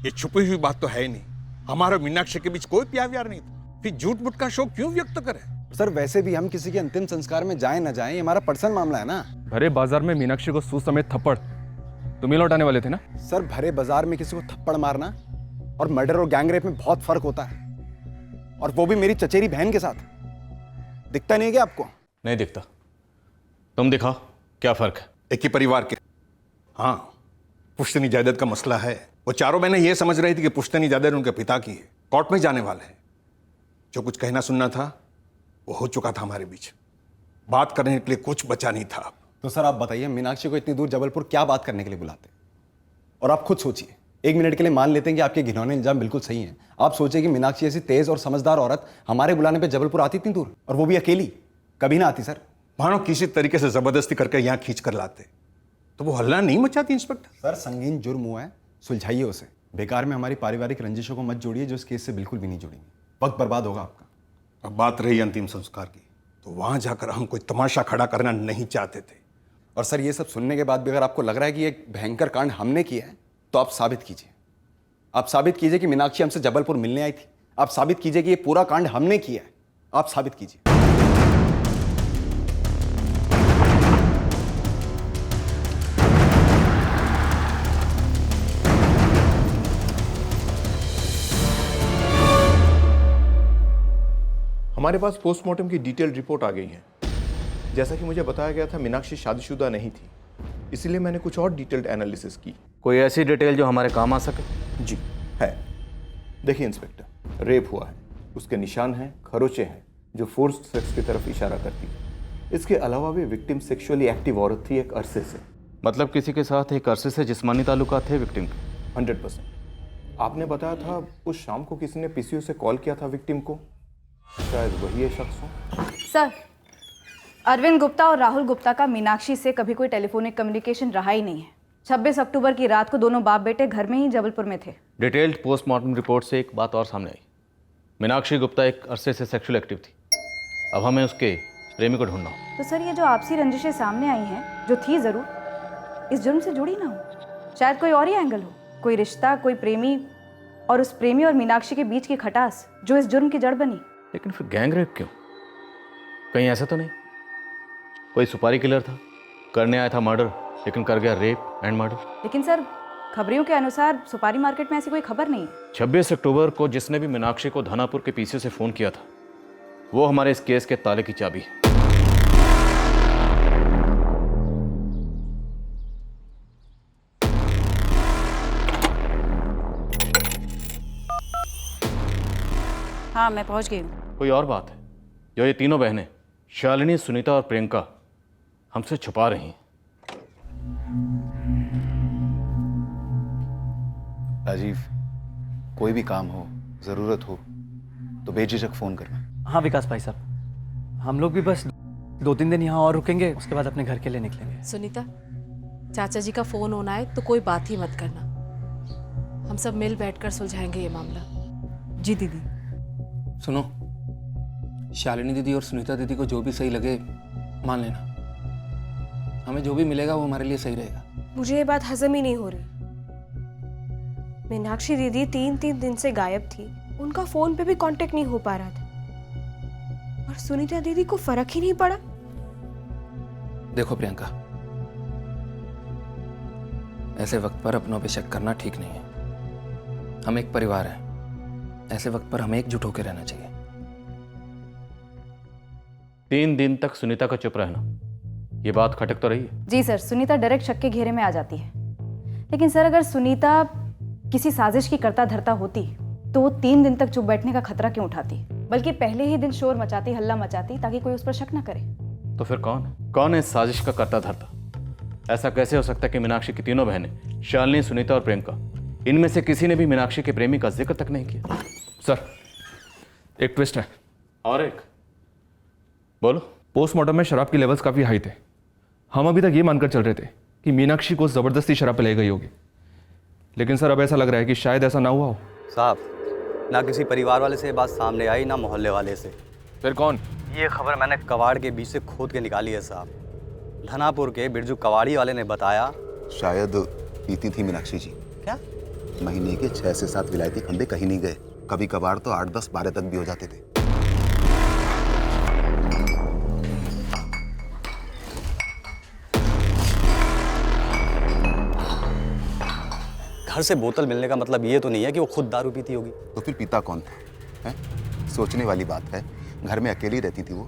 ये छुपी हुई बात तो है ही नहीं। हमारा मीनाक्षी के बीच कोई प्यार व्यार नहीं था, फिर झूठ मूठ का शौक क्यों व्यक्त करे? सर, वैसे भी हम किसी के अंतिम संस्कार में जाए ना जाए, ये हमारा पर्सनल मामला है ना। भरे बाजार में मीनाक्षी को सूद समेत थप्पड़ तुम ही लौटाने वाले थे ना? सर, भरे बाजार में किसी को थप्पड़ मारना और मर्डर और गैंगरेप में बहुत फर्क होता है, और वो भी मेरी चचेरी बहन के साथ। दिखता नहीं है क्या आपको? नहीं दिखता। तुम दिखाओ क्या फर्क है। एक ही परिवार के। हाँ, पुश्तनी जायदाद का मसला है। वो चारों बहनें ये समझ रही थी कि पुश्तनी जायदाद उनके पिता की है। कोर्ट में जाने वाले हैं। जो कुछ कहना सुनना था वो हो चुका था हमारे बीच। बात करने के लिए कुछ बचा नहीं था। तो सर आप बताइए, मीनाक्षी को इतनी दूर जबलपुर क्या बात करने के लिए बुलाते? और आप खुद सोचिए, 1 मिनट के लिए मान लेते हैं कि आपके घिनौने इल्जाम बिल्कुल सही हैं। आप सोचिए कि मीनाक्षी ऐसी तेज और समझदार औरत हमारे बुलाने पे जबलपुर आती इतनी दूर, और वो भी अकेली? कभी ना आती सर। मानो किसी तरीके से जबरदस्ती करके यहाँ खींच कर लाते तो वो हल्ला नहीं मचाती इंस्पेक्टर। सर, संगीन जुर्म हुआ है, सुलझाइए उसे। बेकार में हमारी पारिवारिक रंजिशों को मत जोड़िए, जो इस केस से बिल्कुल भी नहीं जोड़ेंगे। वक्त बर्बाद होगा आपका। अब बात रही अंतिम संस्कार की, तो वहां जाकर हम कोई तमाशा खड़ा करना नहीं चाहते थे। और सर, ये सब सुनने के बाद भी अगर आपको लग रहा है कि एक भयंकर कांड हमने किया है, तो आप साबित कीजिए। आप साबित कीजिए कि मीनाक्षी हमसे जबलपुर मिलने आई थी। आप साबित कीजिए कि ये पूरा कांड हमने किया है। आप साबित कीजिए। हमारे पास पोस्टमार्टम की डिटेल्ड रिपोर्ट आ गई है। जैसा कि मुझे बताया गया था, मीनाक्षी शादीशुदा नहीं थी, इसलिए मैंने कुछ और डिटेल्ड एनालिसिस की। कोई ऐसी डिटेल जो हमारे काम आ सके? जी है। देखिए इंस्पेक्टर, रेप हुआ है, उसके निशान हैं, खरोचे हैं जो फोर्स्ड सेक्स की तरफ इशारा करती है। इसके अलावा भी विक्टिम सेक्सुअली एक्टिव औरत थी एक अरसे से। मतलब किसी के साथ एक अरसे से जिस्मानी ताल्लुकात थे विक्टिम के? 100%। आपने बताया था उस शाम को किसी ने पीसीओ से कॉल किया था विक्टिम को, शायद वही ये शख्स हो। सर, अरविंद गुप्ता और राहुल गुप्ता का मीनाक्षी से कभी कोई टेलीफोनिक कम्युनिकेशन रहा ही नहीं है। 26 अक्टूबर की रात को दोनों बाप बेटे घर में ही जबलपुर में थे। डिटेल्ड पोस्टमार्टम रिपोर्ट से एक बात और सामने आई। मीनाक्षी गुप्ता एक अरसे से सेक्सुअल एक्टिव थी। अब हमें उसके प्रेमी को ढूंढना हो। तो सर, ये जो आपसी रंजिशें सामने आई हैं, जो थी ज़रूर, इस जुर्म से जुड़ी ना हो। शायद कोई और ही एंगल हो, कोई रिश्ता, कोई प्रेमी, और उस प्रेमी और मीनाक्षी के बीच की खटास जो इस जुर्म की जड़ बनी। लेकिन फिर गैंग रेप क्यों? कहीं ऐसा तो नहीं कोई सुपारी किलर था, करने आया था मर्डर, लेकिन कर गया रेप एंड मर्डर? लेकिन सर, खबरियों के अनुसार सुपारी मार्केट में ऐसी कोई खबर नहीं है। 26 अक्टूबर को जिसने भी मीनाक्षी को धानापुर के पीछे से फ़ोन किया था, वो हमारे इस केस के ताले की चाबी है। हाँ मैं पहुंच गई हूँ। कोई और बात है जो ये तीनों बहनें शालिनी, सुनीता और प्रियंका हमसे छुपा रही हैं? राजीव, कोई भी काम हो, ज़रूरत हो तो बेझिझक फ़ोन करना। हाँ विकास भाई साहब, हम लोग भी बस 2-3 दिन यहाँ और रुकेंगे, उसके बाद अपने घर के लिए निकलेंगे। सुनीता, चाचा जी का फ़ोन होना है तो कोई बात ही मत करना। हम सब मिल बैठकर सुलझाएंगे ये मामला। जी दीदी। सुनो, शालिनी दीदी और सुनीता दीदी को जो भी सही लगे मान लेना। हमें जो भी मिलेगा वो हमारे लिए सही रहेगा। मुझे ये बात हजम ही नहीं हो रही। मीनाक्षी दीदी 3 दिन से गायब थी, उनका फोन पे भी कांटेक्ट नहीं हो पा रहा था, और सुनीता दीदी को फर्क ही नहीं पड़ा। देखो प्रियंका, ऐसे वक्त पर अपनों पे शक करना ठीक नहीं है। हम एक परिवार हैं, ऐसे वक्त पर हमें एकजुट होकर रहना चाहिए। 3 दिन तक सुनीता का चुप रहना, ये बात खटक तो रही है। जी सर, सुनीता डायरेक्ट शक के घेरे में आ जाती है। लेकिन सर, अगर सुनीता किसी साजिश की करता धरता होती तो वो 3 दिन तक चुप बैठने का खतरा क्यों उठाती, बल्कि पहले ही दिन शोर मचाती, हल्ला मचाती, ताकि कोई उस पर शक ना करे। तो फिर कौन है इस साजिश का करता धरता? ऐसा कैसे हो सकता है कि मीनाक्षी की तीनों बहनें शालिनी, सुनीता और प्रियंका, इनमें से किसी ने भी मीनाक्षी के प्रेमी का जिक्र तक नहीं किया? सर, एक ट्विस्ट है। और एक? बोलो। पोस्टमार्टम में शराब की लेवल्स काफ़ी हाई थे। हम अभी तक ये मानकर चल रहे थे कि मीनाक्षी को ज़बरदस्ती शराब पिलाई गई होगी, लेकिन सर अब ऐसा लग रहा है कि शायद ऐसा ना हुआ हो। साहब, ना किसी परिवार वाले से ये बात सामने आई, ना मोहल्ले वाले से। फिर कौन? ये खबर मैंने कबाड़ के बीच से खोद के निकाली है साहब। धनापुर के बिरजू कबाड़ी वाले ने बताया। शायद पीती थी मीनाक्षी जी। क्या? महीने के 6 से 7 विलायती खंबे कहीं नहीं गए, कभी कभार तो 8, 10, 12 तक भी हो जाते थे। घर से बोतल मिलने का मतलब ये तो नहीं है कि वो खुद दारू पीती होगी। तो फिर पीता कौन था? हैं? सोचने वाली बात है। घर में अकेली रहती थी वो।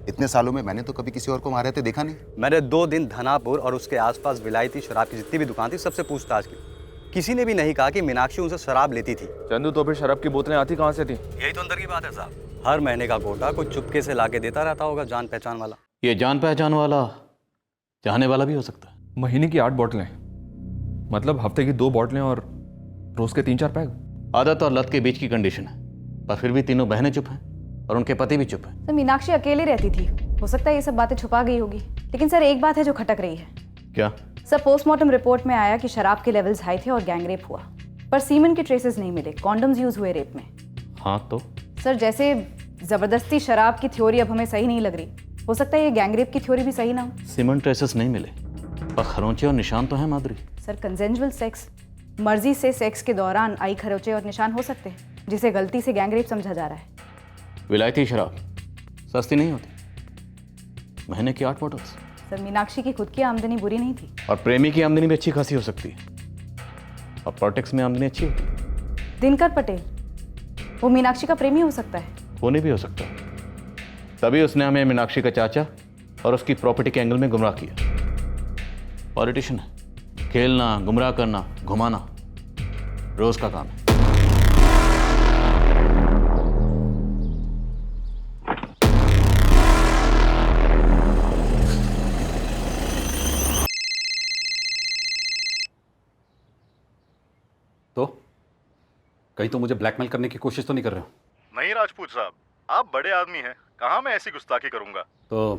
इतने सालों में मैंने तो कभी किसी और को वहां रहते देखा नहीं। मैंने 2 दिन धनापुर और उसके आसपास विलायती शराब की जितनी भी दुकान थी सबसे पूछताछ की। किसी ने भी नहीं कहा कि मीनाक्षी उनसे शराब लेती थी। चंदू, तो फिर शराब की बोतलें आती कहाँ से थी? यही तो अंदर की बात है साहब। हर महीने का कोटा कोई चुपके से लाके देता रहता होगा, जान पहचान वाला। ये जान पहचान वाला चाहने वाला भी हो सकता है। महीने की 8 बोतलें, मतलब हफ्ते की 2 बोतलें और रोज के 3-4 पैग। आदत और लत के बीच की कंडीशन है, पर फिर भी तीनों बहनें चुप हैं और उनके पति भी चुप हैं। सर, मीनाक्षी अकेली रहती थी, हो सकता है ये सब बातें छुपा गई होगी। लेकिन सर, एक बात है जो खटक रही है। क्या? सर, पोस्टमार्टम रिपोर्ट में आया कि शराब के लेवल्स हाई थे और गैंगरेप हुआ, पर सीमेन के ट्रेसेस नहीं मिले, कॉन्डम्स यूज हुए रेप में। हाँ तो? सर, जैसे जबरदस्ती शराब की थ्योरी अब हमें सही नहीं लग रही, हो सकता है ये गैंगरेप की थ्योरी भी सही ना हो। सीमेन ट्रेसेस नहीं मिले, पर खरोंचे और निशान तो हैं माधुरी। सर, कंसेंजुअल सेक्स, मर्जी से सेक्स के दौरान आई खरोंचे और निशान हो सकते हैं, जिसे गलती से गैंगरेप समझा जा रहा है। विलायती शराब सस्ती नहीं होती, महीने की 8 बोतल्स। सर, मीनाक्षी की खुद की आमदनी बुरी नहीं थी, और प्रेमी की आमदनी भी अच्छी खासी हो सकती है, और पॉलिटिक्स में आमदनी अच्छी होती है। दिनकर पटेल, वो मीनाक्षी का प्रेमी हो सकता है। होने भी हो सकता है, तभी उसने हमें मीनाक्षी का चाचा और उसकी प्रॉपर्टी के एंगल में गुमराह किया। पॉलिटिशियन है, खेलना, गुमराह करना, घुमाना रोज का काम है। तो कहीं तो मुझे ब्लैकमेल करने की कोशिश तो नहीं कर रहे हो? नहीं राजपूत साहब, आप बड़े आदमी हैं, कहाँ मैं ऐसी गुस्ताखी करूंगा। तो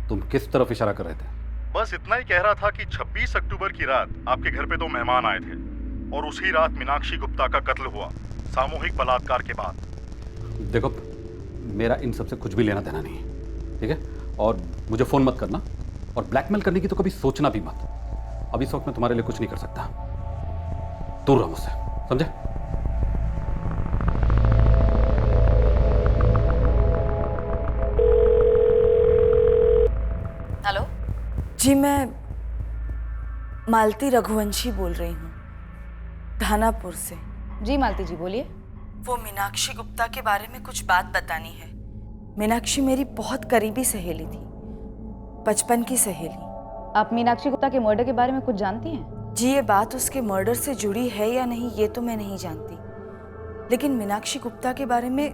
तुम किस तरफ इशारा कर रहे थे? बस इतना ही कह रहा था कि 26 अक्टूबर की रात आपके घर पे 2 मेहमान आए थे और उसी रात मीनाक्षी गुप्ता का कत्ल हुआ, सामूहिक बलात्कार के बाद। देखो, मेरा इन सबसे कुछ भी लेना देना नहीं है, ठीक है? और मुझे फ़ोन मत करना, और ब्लैकमेल करने की तो कभी सोचना भी मत। अब इस वक्त मैं तुम्हारे लिए कुछ नहीं कर सकता, दूर रहो मुझसे, समझे? हेलो जी, मैं मालती रघुवंशी बोल रही हूँ, धानापुर से। जी मालती जी, बोलिए। वो मीनाक्षी गुप्ता के बारे में कुछ बात बतानी है। मीनाक्षी मेरी बहुत करीबी सहेली थी, बचपन की सहेली। आप मीनाक्षी गुप्ता के मर्डर के बारे में कुछ जानती हैं? जी, ये बात उसके मर्डर से जुड़ी है या नहीं ये तो मैं नहीं जानती, लेकिन मीनाक्षी गुप्ता के बारे में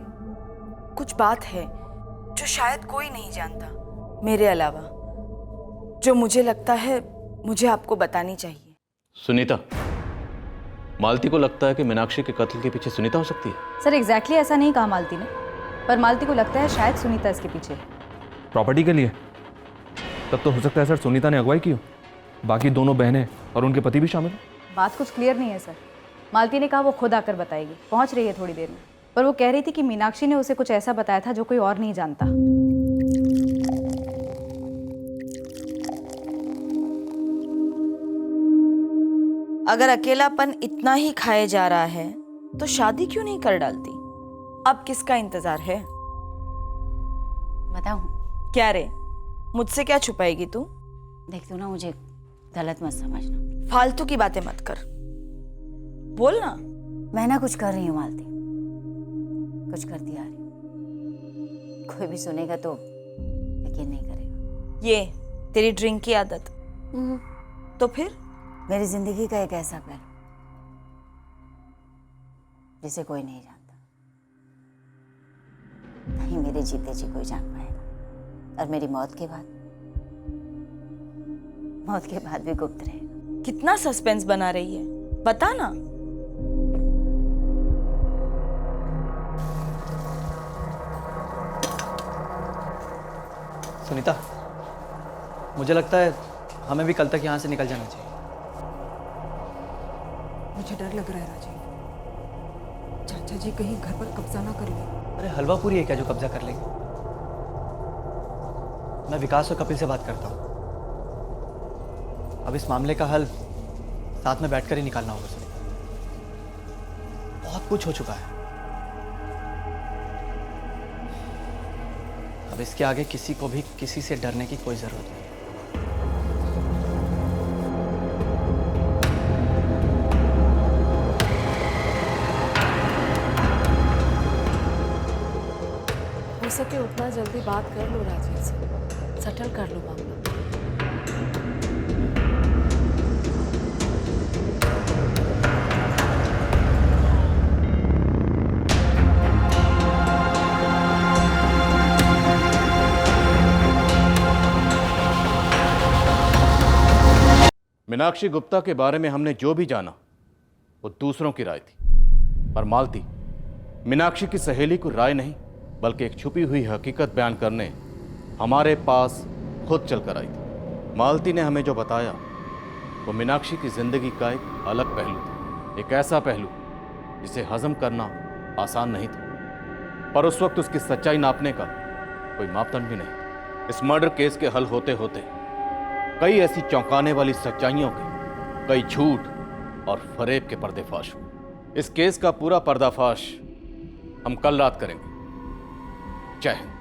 कुछ बात है जो शायद कोई नहीं जानता मेरे अलावा, जो मुझे लगता है मुझे आपको बतानी चाहिए। सुनीता, मालती को लगता है कि मीनाक्षी के कत्ल के पीछे सुनीता हो सकती है। सर एग्जैक्टली ऐसा नहीं कहा मालती ने, पर मालती को लगता है शायद सुनीता इसके पीछे है। प्रॉपर्टी के लिए? तब तो हो सकता है सर सुनीता ने अगुवाई की हो, बाकी दोनों बहनें और उनके पति भी शामिल हो। बात कुछ क्लियर नहीं है सर। मालती ने कहा वो खुद आकर बताएगी, पहुंच रही है थोड़ी देर में, पर वो कह रही थी कि मीनाक्षी ने उसे कुछ ऐसा बताया था जो कोई और नहीं जानता। अगर अकेलापन इतना ही खाए जा रहा है तो शादी क्यों नहीं कर डालती? अब किसका इंतजार है? बताऊं? क्या रे, मुझसे क्या छुपाएगी तू? देख तू ना, मुझे गलत मत समझना। फालतू की बातें मत कर, बोल ना। मैं ना कुछ कर रही हूँ मालती, कुछ करती आ रही। कोई भी सुनेगा तो यकीन नहीं करेगा। ये तेरी ड्रिंक की आदत? तो फिर? मेरी जिंदगी का एक ऐसा पहलू जिसे कोई नहीं जानता, नहीं मेरे जीते जी कोई जान पाएगा, और मेरी मौत के बाद भी गुप्त रहेगा। कितना सस्पेंस बना रही है, बता ना। सुनीता, मुझे लगता है हमें भी कल तक यहाँ से निकल जाना चाहिए। मुझे डर लग रहा है राजीव, चाचा जी कहीं घर पर कब्जा ना कर ले। अरे हलवा पूरी है क्या जो कब्जा कर लेंगे? मैं विकास और कपिल से बात करता हूँ। अब इस मामले का हल साथ में बैठकर ही निकालना होगा सुनीता। बहुत कुछ हो चुका है, अब इसके आगे किसी को भी किसी से डरने की कोई जरूरत नहीं। हो सके उतना जल्दी बात कर लो राजीव से, सेटल कर लो मामला। मीनाक्षी गुप्ता के बारे में हमने जो भी जाना वो दूसरों की राय थी, पर मालती मीनाक्षी की सहेली को राय नहीं बल्कि एक छुपी हुई हकीकत बयान करने हमारे पास खुद चलकर आई थी। मालती ने हमें जो बताया वो मीनाक्षी की जिंदगी का एक अलग पहलू था, एक ऐसा पहलू जिसे हजम करना आसान नहीं था, पर उस वक्त उसकी सच्चाई नापने का कोई मापदंड भी नहीं। इस मर्डर केस के हल होते होते कई ऐसी चौंकाने वाली सच्चाइयों के, कई झूठ और फरेब के पर्दाफाश हुए। इस केस का पूरा पर्दाफाश हम कल रात करेंगे। जय हिंद।